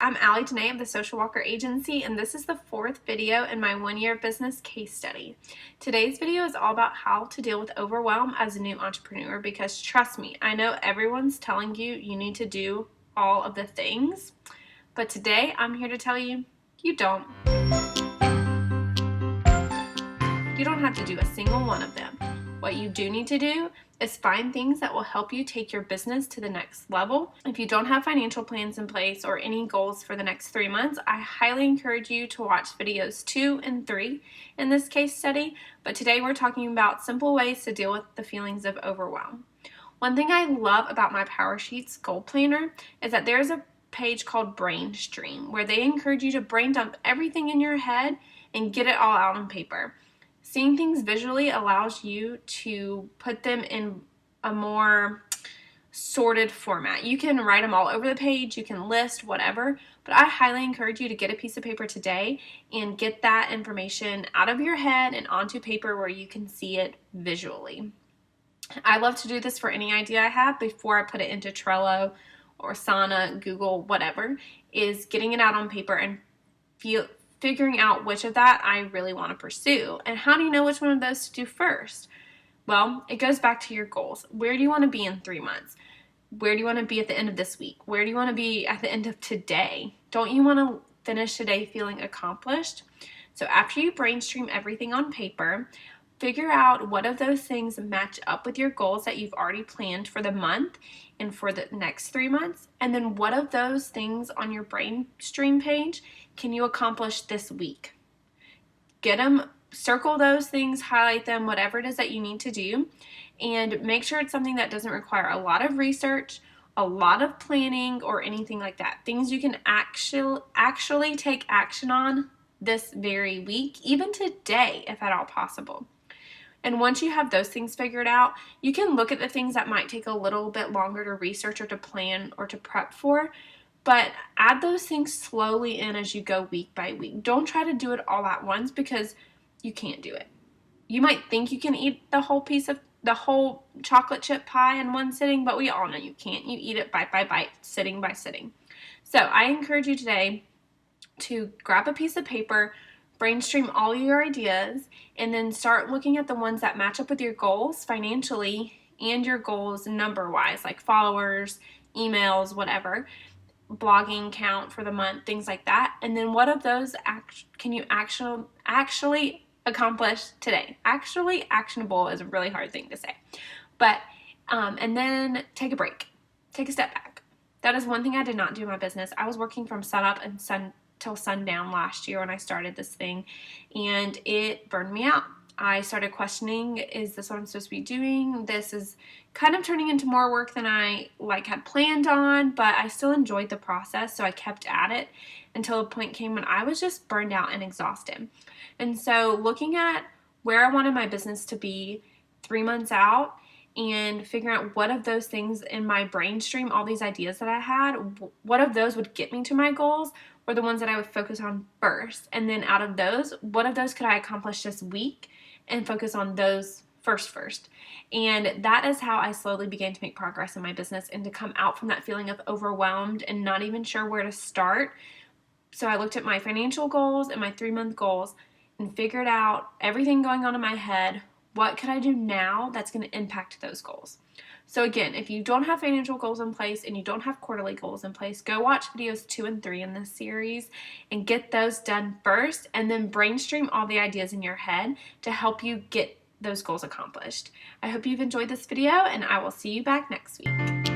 I'm Allie Danae of the Social Walker Agency, and this is the fourth video in my one-year business case study. Today's video is all about how to deal with overwhelm as a new entrepreneur, because trust me, I know everyone's telling you you need to do all of the things, but today I'm here to tell you, you don't. You don't have to do a single one of them. What you do need to do is find things that will help you take your business to the next level. If you don't have financial plans in place or any goals for the next 3 months, I highly encourage you to watch videos 2 and 3 in this case study. But today we're talking about simple ways to deal with the feelings of overwhelm. One thing I love about my PowerSheets goal planner is that there's a page called Brainstream where they encourage you to brain dump everything in your head and get it all out on paper. Seeing things visually allows you to put them in a more sorted format. You can write them all over the page, you can list, whatever, but I highly encourage you to get a piece of paper today and get that information out of your head and onto paper where you can see it visually. I love to do this for any idea I have before I put it into Trello or Asana, Google, whatever, is getting it out on paper and figuring out which of that I really want to pursue. And how do you know which one of those to do first? Well, it goes back to your goals. Where do you want to be in 3 months? Where do you want to be at the end of this week? Where do you want to be at the end of today? Don't you want to finish today feeling accomplished? So after you brainstream everything on paper, figure out what of those things match up with your goals that you've already planned for the month and for the next 3 months. And then what of those things on your brainstream page can you accomplish this week? Get them, circle those things, highlight them, whatever it is that you need to do, and make sure it's something that doesn't require a lot of research, a lot of planning, or anything like that. Things you can actually take action on this very week, even today, if at all possible. And once you have those things figured out, you can look at the things that might take a little bit longer to research or to plan or to prep for, but add those things slowly in as you go week by week. Don't try to do it all at once because you can't do it. You might think you can eat the whole chocolate chip pie in one sitting, but we all know you can't. You eat it bite by bite, sitting by sitting. So I encourage you today to grab a piece of paper, brainstream all your ideas, and then start looking at the ones that match up with your goals financially and your goals number-wise, like followers, emails, whatever, blogging count for the month, things like that. And then what of those can you actually accomplish today? Actually, actionable is a really hard thing to say. But, and then take a break. Take a step back. That is one thing I did not do in my business. I was working from sunup and till sundown last year when I started this thing, and it burned me out. I started questioning, is this what I'm supposed to be doing? This is kind of turning into more work than I had planned on, but I still enjoyed the process, so I kept at it until a point came when I was just burned out and exhausted. And so looking at where I wanted my business to be 3 months out and figuring out what of those things in my brain stream, all these ideas that I had, what of those would get me to my goals were the ones that I would focus on first. And then out of those, what of those could I accomplish this week and focus on those first. And that is how I slowly began to make progress in my business and to come out from that feeling of overwhelmed and not even sure where to start. So I looked at my financial goals and my 3-month goals and figured out everything going on in my head. What could I do now that's going to impact those goals? So again, if you don't have financial goals in place and you don't have quarterly goals in place, go watch videos 2 and 3 in this series and get those done first, and then brainstream all the ideas in your head to help you get those goals accomplished. I hope you've enjoyed this video, and I will see you back next week.